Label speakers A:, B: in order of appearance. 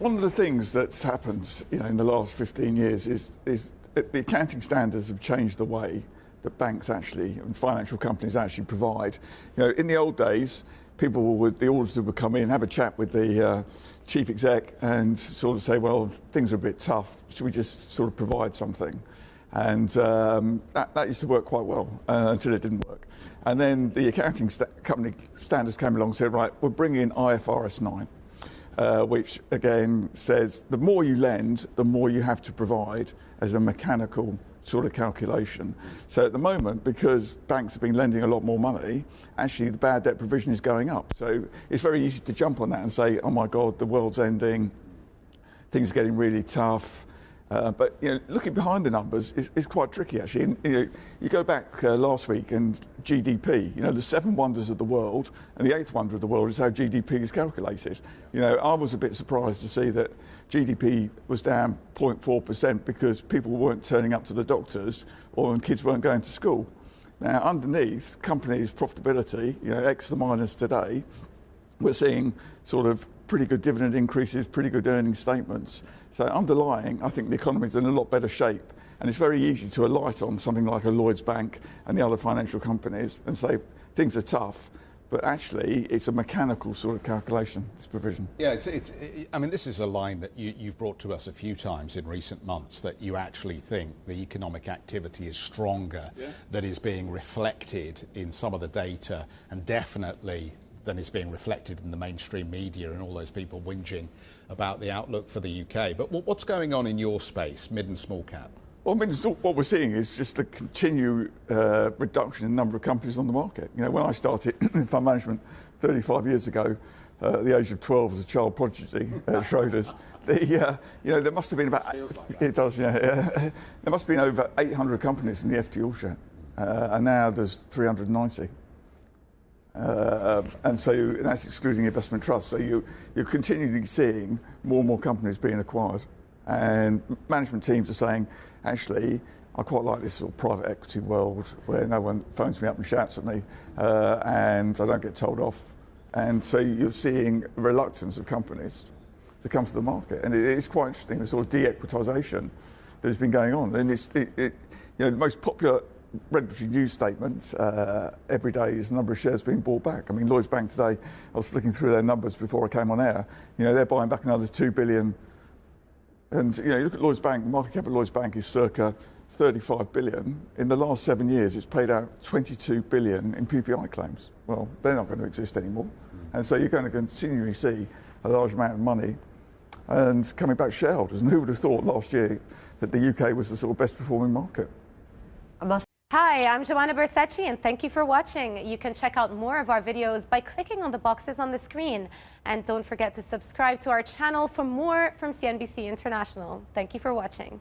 A: one of the things that's happened, in the last 15 years is that the accounting standards have changed the way that banks actually and financial companies actually provide. In the old days, the auditors would come in, have a chat with the chief exec and sort of say, well, things are a bit tough, should we just sort of provide something? And that used to work quite well until it didn't work. And then the accounting company standards came along and said, right, we'll bring in IFRS 9, which again says the more you lend, the more you have to provide as a mechanical sort of calculation. So at the moment, because banks have been lending a lot more money, actually the bad debt provision is going up. So it's very easy to jump on that and say, oh my God, the world's ending, things are getting really tough. But looking behind the numbers is quite tricky actually. And, you go back last week and GDP, the 7 wonders of the world, and the 8th wonder of the world is how GDP is calculated. I was a bit surprised to see that GDP was down 0.4% because people weren't turning up to the doctors or kids weren't going to school. Now underneath, companies' profitability, X the minus today, we're seeing sort of pretty good dividend increases, pretty good earnings statements. So underlying, I think the economy is in a lot better shape. And it's very easy to alight on something like a Lloyds Bank and the other financial companies and say things are tough, but actually it's a mechanical sort of calculation, this provision.
B: Yeah, I mean, this is a line that you've brought to us a few times in recent months, that you actually think the economic activity is stronger, that is being reflected in some of the data, and definitely than is being reflected in the mainstream media and all those people whinging about the outlook for the UK. But what's going on in your space, mid and small cap?
A: Well, what we're seeing is just a continued reduction in the number of companies on the market. When I started in fund management 35 years ago, at the age of 12 as a child prodigy at Schroders, there must have been about... It does, yeah. There must have been over 800 companies in the FT All-Share, and now there's 390. And so that's excluding investment trusts. So you're continually seeing more and more companies being acquired. And management teams are saying, actually, I quite like this sort of private equity world where no one phones me up and shouts at me, and I don't get told off. And so you're seeing a reluctance of companies to come to the market. And it is quite interesting, the sort of de-equitisation that has been going on. And the most popular regulatory news statements every day is the number of shares being bought back. I mean, Lloyds Bank today, I was looking through their numbers before I came on air, they're buying back another 2 billion. And you look at Lloyds Bank, the market cap of Lloyds Bank is circa 35 billion. In the last 7 years, it's paid out 22 billion in PPI claims. Well, they're not going to exist anymore. And so you're going to continually see a large amount of money and coming back to shareholders. And who would have thought last year that the UK was the sort of best performing market?
C: Hi, I'm Joanna Bersecci, and thank you for watching. You can check out more of our videos by clicking on the boxes on the screen. And don't forget to subscribe to our channel for more from CNBC International. Thank you for watching.